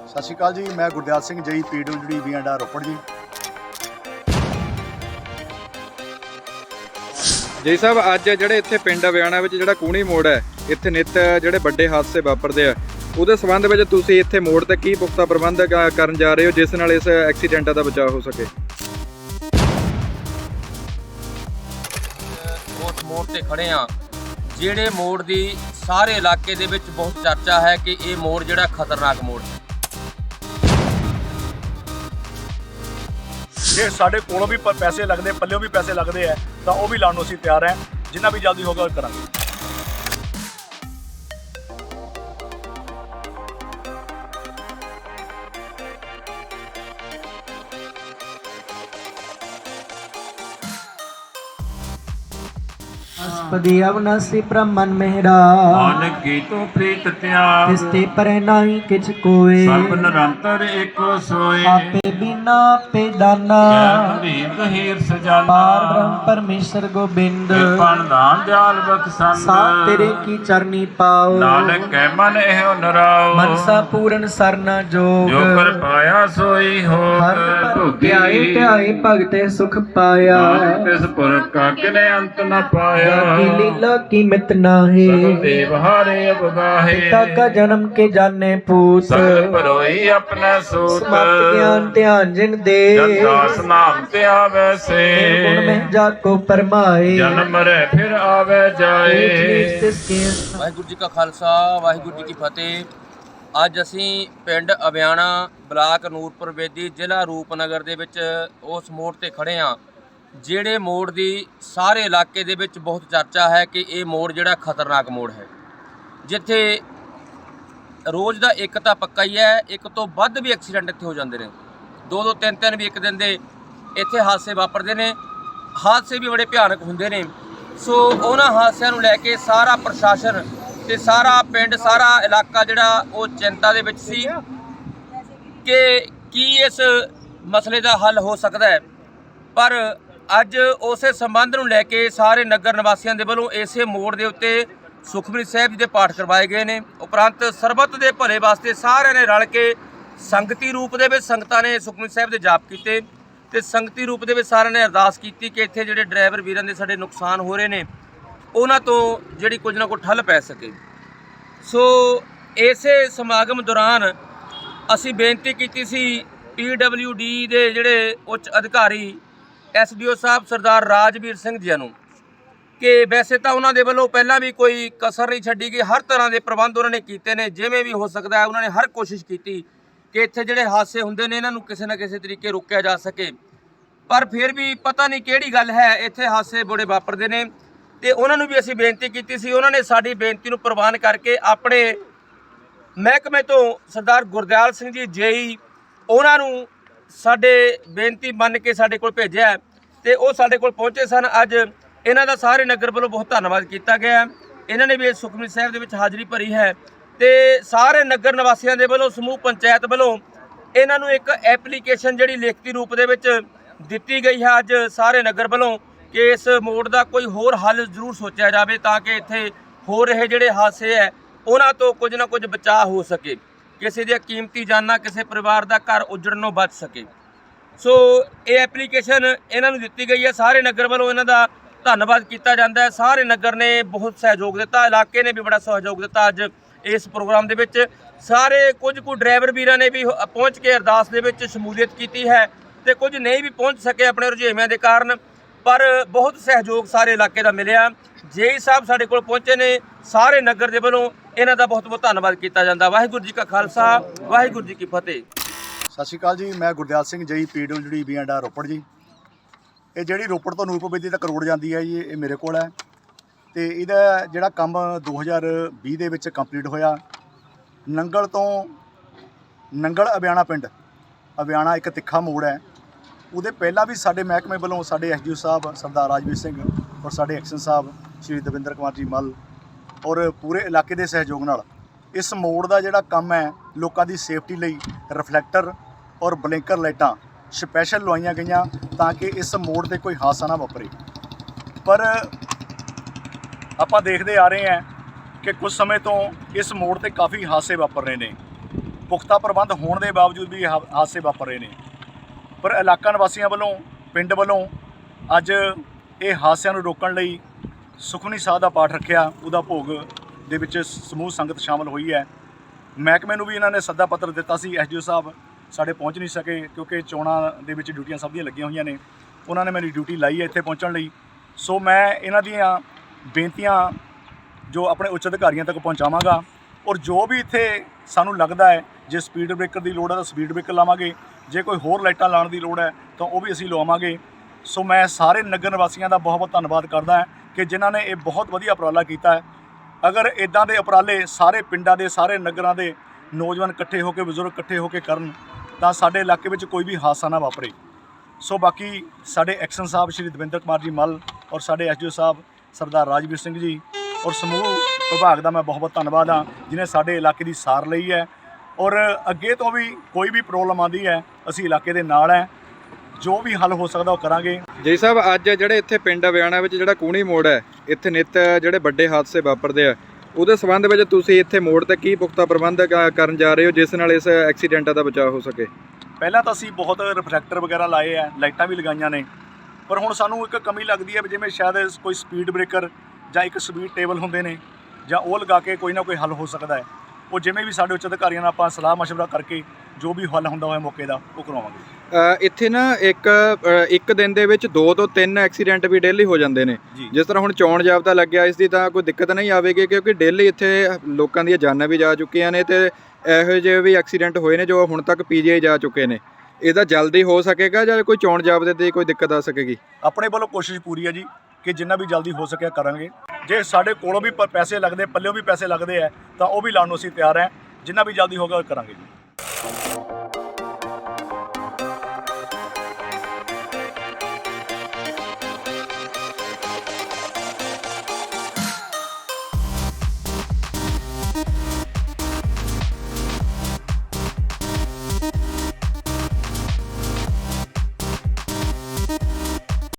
ਸਤਿ ਸ਼੍ਰੀ ਅਕਾਲ ਜੀ। ਮੈਂ ਗੁਰਦਿਆਲ ਸਿੰਘ ਜੀ PWD ਵੀਐਂਡਾ ਰੋਪੜ ਜੀ। ਜੀ ਸਾਹਿਬ, ਅੱਜ ਜਿਹੜੇ ਇੱਥੇ ਪਿੰਡ ਅਵਿਆਣਾ ਵਿੱਚ ਜਿਹੜਾ ਕੂਣੀ ਮੋੜ ਹੈ, ਇੱਥੇ ਨਿੱਤ ਜਿਹੜੇ ਵੱਡੇ ਹਾਦਸੇ ਵਾਪਰਦੇ ਆ, ਉਹਦੇ ਸੰਬੰਧ ਵਿੱਚ ਤੁਸੀਂ ਇੱਥੇ ਮੋੜ ਤੇ ਕੀ ਪੁਖਤਾ ਪ੍ਰਬੰਧ ਕਰਨ ਜਾ ਰਹੇ ਹੋ ਜਿਸ ਨਾਲ ਇਸ ਐਕਸੀਡੈਂਟਾਂ ਦਾ ਬਚਾਅ ਹੋ ਸਕੇ? ਉਸ ਮੋੜ ਤੇ ਖੜੇ ਆ ਜਿਹੜੇ ਮੋੜ ਦੀ ਸਾਰੇ ਇਲਾਕੇ ਦੇ ਵਿੱਚ ਬਹੁਤ ਚਰਚਾ ਹੈ ਕਿ ਇਹ ਮੋੜ ਜਿਹੜਾ ਖਤਰਨਾਕ ਮੋੜ ਹੈ। ਜੇ ਸਾਡੇ ਕੋਲੋਂ ਵੀ ਪੈਸੇ ਲੱਗਦੇ, ਪੱਲਿਓਂ ਵੀ ਪੈਸੇ ਲੱਗਦੇ ਆ ਤਾਂ ਉਹ ਵੀ ਲਾਉਣ ਨੂੰ ਅਸੀਂ ਤਿਆਰ ਹਾਂ। ਜਿੰਨਾ ਵੀ ਜਲਦੀ ਹੋਗਾ ਕਰਾਂਗੇ। पदी अवनासी ब्रह्मन मेहरा मन की तू प्रीत त्याग तिस्ते पर नाही किछ कोय सब निरंतर एको सोए आपे बिना पे दाना गंभीर गहीर सजाना पार ब्रह्म परमेश्वर गोबिंद कृपण दान दयाल बख्शंद साथ तेरे की चरनी पाओ नानक कै मन एहो नराओ मनसा पूर्ण सरना जोग जो कर पाया सोई हो हर ध्याए ध्याए भगते सुख पाया तिस पुरख का किने अंत न पाया की लीला की मित नाहे सब देव हारे अवगाहे पिता का जन्म के जाने पूत सगल परोई अपना सूत समाप्त ज्ञान ध्यान जिन दे जन दास नाम ते आवे से गुण में जाको परमाए जन्म मरे फिर आवे जाए। ਵਾਹਿਗੁਰੂ ਜੀ ਕਾ ਖਾਲਸਾ, ਵਾਹਿਗੁਰੂ ਜੀ ਕੀ ਫਤਿਹ। ਅੱਜ ਅਸੀਂ ਪਿੰਡ ਅਵਿਆਣਾ, ਬਲਾਕ ਨੂਰਪੁਰ ਬੇਦੀ, ਜ਼ਿਲ੍ਹਾ ਰੂਪਨਗਰ ਦੇ ਵਿੱਚ ਉਸ ਮੋੜ ਤੇ ਖੜੇ ਹਾਂ ਜਿਹੜੇ ਮੋੜ ਦੀ ਸਾਰੇ ਇਲਾਕੇ ਦੇ ਵਿੱਚ ਬਹੁਤ ਚਰਚਾ ਹੈ ਕਿ ਇਹ ਮੋੜ ਜਿਹੜਾ ਖਤਰਨਾਕ ਮੋੜ ਹੈ, ਜਿੱਥੇ ਰੋਜ਼ ਦਾ ਇੱਕ ਤਾਂ ਪੱਕਾ ਹੀ ਹੈ, ਇੱਕ ਤੋਂ ਵੱਧ ਵੀ ਐਕਸੀਡੈਂਟ ਇੱਥੇ ਹੋ ਜਾਂਦੇ ਨੇ। ਦੋ ਤਿੰਨ ਵੀ ਇੱਕ ਦਿਨ ਦੇ ਇੱਥੇ ਹਾਦਸੇ ਵਾਪਰਦੇ ਨੇ। ਹਾਦਸੇ ਵੀ ਬੜੇ ਭਿਆਨਕ ਹੁੰਦੇ ਨੇ। ਸੋ ਉਹਨਾਂ ਹਾਦਸਿਆਂ ਨੂੰ ਲੈ ਕੇ ਸਾਰਾ ਪ੍ਰਸ਼ਾਸਨ ਤੇ ਸਾਰਾ ਪਿੰਡ, ਸਾਰਾ ਇਲਾਕਾ ਜਿਹੜਾ ਉਹ ਚਿੰਤਾ ਦੇ ਵਿੱਚ ਸੀ ਕਿ ਕੀ ਇਸ ਮਸਲੇ ਦਾ ਹੱਲ ਹੋ ਸਕਦਾ ਹੈ। ਪਰ ਅੱਜ ਉਸੇ ਸੰਬੰਧ ਨੂੰ ਲੈ ਕੇ ਸਾਰੇ ਨਗਰ ਨਿਵਾਸੀਆਂ ਦੇ ਵੱਲੋਂ ਇਸੇ ਮੋੜ ਦੇ ਉੱਤੇ ਸੁਖਮਨੀ ਸਾਹਿਬ ਜੀ ਦੇ ਪਾਠ ਕਰਵਾਏ ਗਏ ਨੇ। ਉਪਰੰਤ ਸਰਬੱਤ ਦੇ ਭਲੇ ਵਾਸਤੇ ਸਾਰਿਆਂ ਨੇ ਰਲ ਕੇ ਸੰਗਤੀ ਰੂਪ ਦੇ ਵਿੱਚ ਸੰਗਤਾਂ ਨੇ ਸੁਖਮਨੀ ਸਾਹਿਬ ਦੇ ਜਾਪ ਕੀਤੇ ਤੇ ਸੰਗਤੀ ਰੂਪ ਦੇ ਵਿੱਚ ਸਾਰਿਆਂ ਨੇ ਅਰਦਾਸ ਕੀਤੀ ਕਿ ਇੱਥੇ ਜਿਹੜੇ ਡਰਾਈਵਰ ਵੀਰਾਂ ਦੇ ਸਾਡੇ ਨੁਕਸਾਨ ਹੋ ਰਹੇ ਨੇ ਉਹਨਾਂ ਤੋਂ ਜਿਹੜੀ ਕੁਝ ਨਾ ਕੁਝ ਠੱਲ ਪੈ ਸਕੇ। ਸੋ ਇਸੇ ਸਮਾਗਮ ਦੌਰਾਨ ਅਸੀਂ ਬੇਨਤੀ ਕੀਤੀ ਸੀ PWD ਦੇ ਜਿਹੜੇ ਉੱਚ ਅਧਿਕਾਰੀ SDO ਸਾਹਿਬ ਸਰਦਾਰ ਰਾਜਵੀਰ ਸਿੰਘ ਜੀ ਨੂੰ ਕਿ ਵੈਸੇ ਤਾਂ ਉਹਨਾਂ ਦੇ ਵੱਲੋਂ ਪਹਿਲਾਂ ਵੀ ਕੋਈ ਕਸਰ ਨਹੀਂ ਛੱਡੀ ਗਈ, ਹਰ ਤਰ੍ਹਾਂ ਦੇ ਪ੍ਰਬੰਧ ਉਹਨਾਂ ਨੇ ਕੀਤੇ ਨੇ, ਜਿਵੇਂ ਵੀ ਹੋ ਸਕਦਾ ਹੈ ਉਹਨਾਂ ਨੇ ਹਰ ਕੋਸ਼ਿਸ਼ ਕੀਤੀ ਕਿ ਇੱਥੇ ਜਿਹੜੇ ਹਾਦਸੇ ਹੁੰਦੇ ਨੇ ਇਹਨਾਂ ਨੂੰ ਕਿਸੇ ਨਾ ਕਿਸੇ ਤਰੀਕੇ ਰੋਕਿਆ ਜਾ ਸਕੇ। ਪਰ ਫਿਰ ਵੀ ਪਤਾ ਨਹੀਂ ਕਿਹੜੀ ਗੱਲ ਹੈ ਇੱਥੇ ਹਾਦਸੇ ਬੜੇ ਵਾਪਰਦੇ ਨੇ ਤੇ ਉਹਨਾਂ ਨੂੰ ਵੀ ਅਸੀਂ ਬੇਨਤੀ ਕੀਤੀ ਸੀ। ਉਹਨਾਂ ਨੇ ਸਾਡੀ ਬੇਨਤੀ ਨੂੰ ਪ੍ਰਵਾਨ ਕਰਕੇ ਆਪਣੇ ਮਹਿਕਮੇ ਤੋਂ ਸਰਦਾਰ ਗੁਰਦਿਆਲ ਸਿੰਘ ਜੀ JE ਉਹਨਾਂ ਨੂੰ ਸਾਡੇ ਬੇਨਤੀ ਮੰਨ ਕੇ ਸਾਡੇ ਕੋਲ ਭੇਜਿਆ ਤੇ ਉਹ ਸਾਡੇ ਕੋਲ ਪਹੁੰਚੇ ਸਨ। ਅੱਜ ਇਹਨਾਂ ਦਾ ਸਾਰੇ ਨਗਰ ਵੱਲੋਂ ਬਹੁਤ ਧੰਨਵਾਦ ਕੀਤਾ ਗਿਆ। ਇਹਨਾਂ ਨੇ ਵੀ ਇਸ ਸੁਖਮਨੀ ਸਾਹਿਬ ਦੇ ਵਿੱਚ ਹਾਜ਼ਰੀ ਭਰੀ ਹੈ ਤੇ ਸਾਰੇ ਨਗਰ ਨਿਵਾਸੀਆਂ ਦੇ ਵੱਲੋਂ, ਸਮੂਹ ਪੰਚਾਇਤ ਵੱਲੋਂ ਇਹਨਾਂ ਨੂੰ ਇੱਕ ਐਪਲੀਕੇਸ਼ਨ ਜਿਹੜੀ ਲਿਖਤੀ ਰੂਪ ਦੇ ਵਿੱਚ ਦਿੱਤੀ ਗਈ ਹੈ ਅੱਜ ਸਾਰੇ ਨਗਰ ਵੱਲੋਂ ਕਿ ਇਸ ਮੋੜ ਦਾ ਕੋਈ ਹੋਰ ਹੱਲ ਜ਼ਰੂਰ ਸੋਚਿਆ ਜਾਵੇ ਤਾਂ ਕਿ ਇੱਥੇ ਹੋ ਰਹੇ ਜਿਹੜੇ ਹਾਦਸੇ ਹੈ ਉਹਨਾਂ ਤੋਂ ਕੁਝ ਨਾ ਕੁਝ ਬਚਾਅ ਹੋ ਸਕੇ, ਕਿਸੇ ਦੀਆਂ ਕੀਮਤੀ ਜਾਨਾਂ, ਕਿਸੇ ਪਰਿਵਾਰ ਦਾ ਘਰ ਉਜੜਨੋਂ ਬਚ ਸਕੇ। ਸੋ ਇਹ ਐਪਲੀਕੇਸ਼ਨ ਇਹਨਾਂ ਨੂੰ ਦਿੱਤੀ ਗਈ ਹੈ। ਸਾਰੇ ਨਗਰ ਵੱਲੋਂ ਇਹਨਾਂ ਦਾ ਧੰਨਵਾਦ ਕੀਤਾ ਜਾਂਦਾ ਹੈ। ਸਾਰੇ ਨਗਰ ਨੇ ਬਹੁਤ ਸਹਿਯੋਗ ਦਿੱਤਾ, ਇਲਾਕੇ ਨੇ ਵੀ ਬੜਾ ਸਹਿਯੋਗ ਦਿੱਤਾ ਅੱਜ ਇਸ ਪ੍ਰੋਗਰਾਮ ਦੇ ਵਿੱਚ। ਸਾਰੇ ਕੁਝ ਕੁ ਡਰਾਈਵਰ ਵੀਰਾਂ ਨੇ ਵੀ ਪਹੁੰਚ ਕੇ ਅਰਦਾਸ ਦੇ ਵਿੱਚ ਸ਼ਮੂਲੀਅਤ ਕੀਤੀ ਹੈ ਤੇ ਕੁਝ ਨਹੀਂ ਵੀ ਪਹੁੰਚ ਸਕੇ ਆਪਣੇ ਰੁਝੇਵਿਆਂ ਦੇ ਕਾਰਨ, ਪਰ ਬਹੁਤ ਸਹਿਯੋਗ ਸਾਰੇ ਇਲਾਕੇ ਦਾ ਮਿਲਿਆ। JE ਸਾਹਿਬ ਸਾਡੇ ਕੋਲ ਪਹੁੰਚੇ ਨੇ। ਸਾਰੇ ਨਗਰ ਦੇ ਵੱਲੋਂ ਇਹਨਾਂ ਦਾ ਬਹੁਤ ਬਹੁਤ ਧੰਨਵਾਦ ਕੀਤਾ ਜਾਂਦਾ। ਵਾਹਿਗੁਰੂ ਜੀ ਕਾ ਖਾਲਸਾ, ਵਾਹਿਗੁਰੂ ਜੀ ਕੀ ਫਤਿਹ। ਸਤਿ ਸ਼੍ਰੀ ਅਕਾਲ ਜੀ। ਮੈਂ ਗੁਰਦਿਆਲ ਸਿੰਘ ਜੀ PWD ਵੀਐਂਡਾ ਰੋਪੜ ਜੀ। ਇਹ ਜਿਹੜੀ ਰੋਪੜ ਤੋਂ ਨੂਰਪੁਰ ਬੇਦੀ ਤੱਕ ਰੋਡ ਜਾਂਦੀ ਹੈ ਜੀ, ਇਹ ਮੇਰੇ ਕੋਲ ਹੈ ਤੇ ਇਹਦਾ ਜਿਹੜਾ ਕੰਮ 2020 ਦੇ ਵਿੱਚ ਕੰਪਲੀਟ ਹੋਇਆ। ਨੰਗਲ ਤੋਂ ਨੰਗਲ ਅਵਿਆਣਾ ਪਿੰਡ, ਅਵਿਆਣਾ ਇੱਕ ਤਿੱਖਾ ਮੋੜ ਹੈ, ਉਹਦੇ ਪਹਿਲਾਂ ਵੀ ਸਾਡੇ ਮਹਿਕਮੇ ਵੱਲੋਂ ਸਾਡੇ SDO ਸਾਹਿਬ ਸਰਦਾਰ ਰਾਜਵੀਰ ਸਿੰਘ ਔਰ ਸਾਡੇ ਐਕਸ਼ਨ ਸਾਹਿਬ ਸ਼੍ਰੀ ਦਵਿੰਦਰ ਕੁਮਾਰ ਜੀ ਮੱਲ ਔਰ ਪੂਰੇ ਇਲਾਕੇ ਦੇ ਸਹਿਯੋਗ ਨਾਲ ਇਸ ਮੋੜ ਦਾ ਜਿਹੜਾ ਕੰਮ ਹੈ ਲੋਕਾਂ ਦੀ ਸੇਫਟੀ ਲਈ ਰਿਫਲੈਕਟਰ ਔਰ ਬਲਿੰਕਰ ਲਾਈਟਾਂ ਸਪੈਸ਼ਲ ਲਵਾਈਆਂ ਗਈਆਂ ਤਾਂ ਕਿ ਇਸ ਮੋੜ ਤੇ ਕੋਈ ਹਾਦਸਾ ਨਾ ਵਾਪਰੇ। ਪਰ ਆਪਾਂ ਦੇਖਦੇ ਆ ਰਹੇ ਹਾਂ ਕਿ ਕੁਝ ਸਮੇਂ ਤੋਂ ਇਸ ਮੋੜ ਤੇ ਕਾਫੀ ਹਾਦਸੇ ਵਾਪਰ ਰਹੇ ਨੇ। ਪੁਖਤਾ ਪ੍ਰਬੰਧ ਹੋਣ ਦੇ ਬਾਵਜੂਦ ਵੀ ਹਾਦਸੇ ਵਾਪਰ ਰਹੇ ਨੇ। ਪਰ ਇਲਾਕਾ ਨਿਵਾਸੀਆਂ ਵੱਲੋਂ, ਪਿੰਡ ਵੱਲੋਂ ਅੱਜ ਇਹ ਹਾਦਸਿਆਂ ਨੂੰ ਰੋਕਣ ਲਈ ਸੁਖਮਨੀ ਸਾਹਿਬ ਦਾ ਪਾਠ ਰੱਖਿਆ। ਉਹਦਾ ਭੋਗ ਦੇ ਵਿੱਚ ਸਮੂਹ ਸੰਗਤ ਸ਼ਾਮਲ ਹੋਈ ਹੈ। ਮਹਿਕਮੇ ਨੂੰ ਵੀ ਇਹਨਾਂ ਨੇ ਸੱਦਾ ਪੱਤਰ ਦਿੱਤਾ ਸੀ। ਐਸਡੀਓ ਸਾਹਿਬ ਸਾਡੇ ਪਹੁੰਚ ਨਹੀਂ ਸਕੇ ਕਿਉਂਕਿ ਚੋਣਾਂ ਦੇ ਵਿੱਚ ਡਿਊਟੀਆਂ ਸਭ ਦੀਆਂ ਲੱਗੀਆਂ ਹੋਈਆਂ ਨੇ। ਉਹਨਾਂ ਨੇ ਮੇਰੀ ਡਿਊਟੀ ਲਾਈ ਹੈ ਇੱਥੇ ਪਹੁੰਚਣ ਲਈ। ਸੋ ਮੈਂ ਇਹਨਾਂ ਦੀਆਂ ਬੇਨਤੀਆਂ ਜੋ ਆਪਣੇ ਉੱਚ ਅਧਿਕਾਰੀਆਂ ਤੱਕ ਪਹੁੰਚਾਵਾਂਗਾ, ਔਰ ਜੋ ਵੀ ਇੱਥੇ ਸਾਨੂੰ ਲੱਗਦਾ ਹੈ ਜੇ ਸਪੀਡ ਬ੍ਰੇਕਰ ਦੀ ਲੋੜ ਹੈ ਤਾਂ ਸਪੀਡ ਬ੍ਰੇਕਰ ਲਾਵਾਂਗੇ, ਜੇ ਕੋਈ ਹੋਰ ਲਾਈਟਾਂ ਲਾਉਣ ਦੀ ਲੋੜ ਹੈ ਤਾਂ ਉਹ ਵੀ ਅਸੀਂ ਲਵਾਵਾਂਗੇ। ਸੋ ਮੈਂ ਸਾਰੇ ਨਗਰ ਨਿਵਾਸੀਆਂ ਦਾ ਬਹੁਤ ਬਹੁਤ ਧੰਨਵਾਦ ਕਰਦਾ ਕਿ ਜਿਨ੍ਹਾਂ ਨੇ ਇਹ ਬਹੁਤ ਵਧੀਆ ਉਪਰਾਲਾ ਕੀਤਾ ਹੈ। ਅਗਰ ਇਦਾਂ ਦੇ ਉਪਰਾਲੇ ਸਾਰੇ ਪਿੰਡਾਂ ਦੇ, ਸਾਰੇ ਨਗਰਾਂ ਦੇ ਨੌਜਵਾਨ ਇਕੱਠੇ ਹੋ ਕੇ, ਬਜ਼ੁਰਗ ਇਕੱਠੇ ਹੋ ਕੇ ਕਰਨ ਤਾਂ ਸਾਡੇ ਇਲਾਕੇ ਵਿੱਚ ਕੋਈ ਵੀ ਹਾਦਸਾ ਨਾ ਵਾਪਰੇ। ਸੋ ਬਾਕੀ ਸਾਡੇ ਐਕਸ਼ਨ ਸਾਹਿਬ ਸ਼੍ਰੀ ਦਵਿੰਦਰ ਕੁਮਾਰ ਜੀ ਮੱਲ ਔਰ ਸਾਡੇ ਐਸਡੀਓ ਸਾਹਿਬ ਸਰਦਾਰ ਰਾਜਵੀਰ ਸਿੰਘ ਜੀ ਔਰ ਸਮੂਹ ਵਿਭਾਗ ਦਾ ਮੈਂ ਬਹੁਤ ਬਹੁਤ ਧੰਨਵਾਦ ਹਾਂ ਜਿਨ੍ਹਾਂ ਸਾਡੇ ਇਲਾਕੇ ਦੀ ਸਾਰ ਲਈ ਹੈ। ਔਰ ਅੱਗੇ ਤੋਂ ਵੀ ਕੋਈ ਵੀ ਪ੍ਰੋਬਲਮ ਆਉਂਦੀ ਹੈ ਅਸੀਂ ਇਲਾਕੇ ਦੇ ਨਾਲ ਹੈ, ਜੋ ਵੀ ਹੱਲ ਹੋ ਸਕਦਾ ਉਹ ਕਰਾਂਗੇ। ਜੀ ਸਾਹਿਬ, ਅੱਜ ਜਿਹੜੇ ਇੱਥੇ ਪਿੰਡ ਅਵਿਆਣਾ ਵਿੱਚ ਜਿਹੜਾ ਕੂਣੀ ਮੋੜ ਹੈ, ਇੱਥੇ ਨਿੱਤ ਜਿਹੜੇ ਵੱਡੇ ਹਾਦਸੇ ਵਾਪਰਦੇ ਆ, ਉਹਦੇ ਸੰਬੰਧ ਵਿੱਚ ਤੁਸੀਂ ਇੱਥੇ ਮੋੜ ਤੇ ਕੀ ਪੁਖਤਾ ਪ੍ਰਬੰਧ ਕਰਨ ਜਾ ਰਹੇ ਹੋ ਜਿਸ ਨਾਲ ਇਸ ਐਕਸੀਡੈਂਟਾਂ ਦਾ ਬਚਾਅ ਹੋ ਸਕੇ? ਪਹਿਲਾਂ ਤਾਂ ਅਸੀਂ ਬਹੁਤ ਰਿਫਲੈਕਟਰ ਵਗੈਰਾ ਲਾਏ ਆ, ਲਾਈਟਾਂ ਵੀ ਲਗਾਈਆਂ ਨੇ, ਪਰ ਹੁਣ ਸਾਨੂੰ ਇੱਕ ਕਮੀ ਲੱਗਦੀ ਹੈ ਵੀ ਜਿਵੇਂ ਸ਼ਾਇਦ ਕੋਈ ਸਪੀਡ ਬ੍ਰੇਕਰ ਜਾਂ ਇੱਕ ਸਪੀਡ ਟੇਬਲ ਹੁੰਦੇ ਨੇ ਜਾਂ ਉਹ ਲਗਾ ਕੇ ਕੋਈ ਨਾ ਕੋਈ ਹੱਲ ਹੋ ਸਕਦਾ ਹੈ। ਉਹ ਜਿਵੇਂ ਵੀ ਸਾਡੇ ਉੱਚ ਅਧਿਕਾਰੀਆਂ ਨਾਲ ਆਪਾਂ ਸਲਾਹ ਮਸ਼ਵਰਾ ਕਰਕੇ ਜੋ ਵੀ ਹੱਲ ਹੁੰਦਾ ਹੋਇਆ ਮੌਕੇ ਦਾ ਉਹ ਕਰਵਾਵਾਂਗੇ। ਇੱਥੇ ਨਾ ਇੱਕ ਦਿਨ ਦੇ ਵਿੱਚ 2 ਤੋਂ 3 ਐਕਸੀਡੈਂਟ ਵੀ ਡੇਲੀ ਹੋ ਜਾਂਦੇ ਨੇ। ਜਿਸ ਤਰ੍ਹਾਂ ਹੁਣ ਚੋਣ ਜਾਬਤਾ ਲੱਗਿਆ, ਇਸ ਦੀ ਤਾਂ ਕੋਈ ਦਿੱਕਤ ਨਹੀਂ ਆਵੇਗੀ ਕਿਉਂਕਿ ਡੇਲੀ ਇੱਥੇ ਲੋਕਾਂ ਦੀਆਂ ਜਾਨਾਂ ਵੀ ਜਾ ਚੁੱਕੀਆਂ ਨੇ ਤੇ ਇਹੋ ਜਿਹੇ ਵੀ ਐਕਸੀਡੈਂਟ ਹੋਏ ਨੇ ਜੋ ਹੁਣ ਤੱਕ ਪੀਜੀਆਈ ਜਾ ਚੁੱਕੇ ਨੇ। ਇਹਦਾ ਜਲਦੀ ਹੋ ਸਕੇਗਾ ਜਾਂ ਕੋਈ ਚੋਣ ਜਾਬਤੇ ਦੀ ਕੋਈ ਦਿੱਕਤ ਆ ਸਕੇਗੀ? ਆਪਣੇ ਵੱਲੋਂ ਕੋਸ਼ਿਸ਼ ਪੂਰੀ ਹੈ ਜੀ ਕਿ ਜਿੰਨਾ ਵੀ ਜਲਦੀ ਹੋ ਸਕਿਆ ਕਰਾਂਗੇ। ਜੇ ਸਾਡੇ ਕੋਲੋਂ ਵੀ ਪੈਸੇ ਲੱਗਦੇ, ਪੱਲਿਓਂ ਵੀ ਪੈਸੇ ਲੱਗਦੇ ਆ ਤਾਂ ਉਹ ਵੀ ਲਾਉਣ ਨੂੰ ਅਸੀਂ ਤਿਆਰ ਹੈ। ਜਿੰਨਾ ਵੀ ਜਲਦੀ ਹੋਗਾ ਉਹ ਕਰਾਂਗੇ ਜੀ।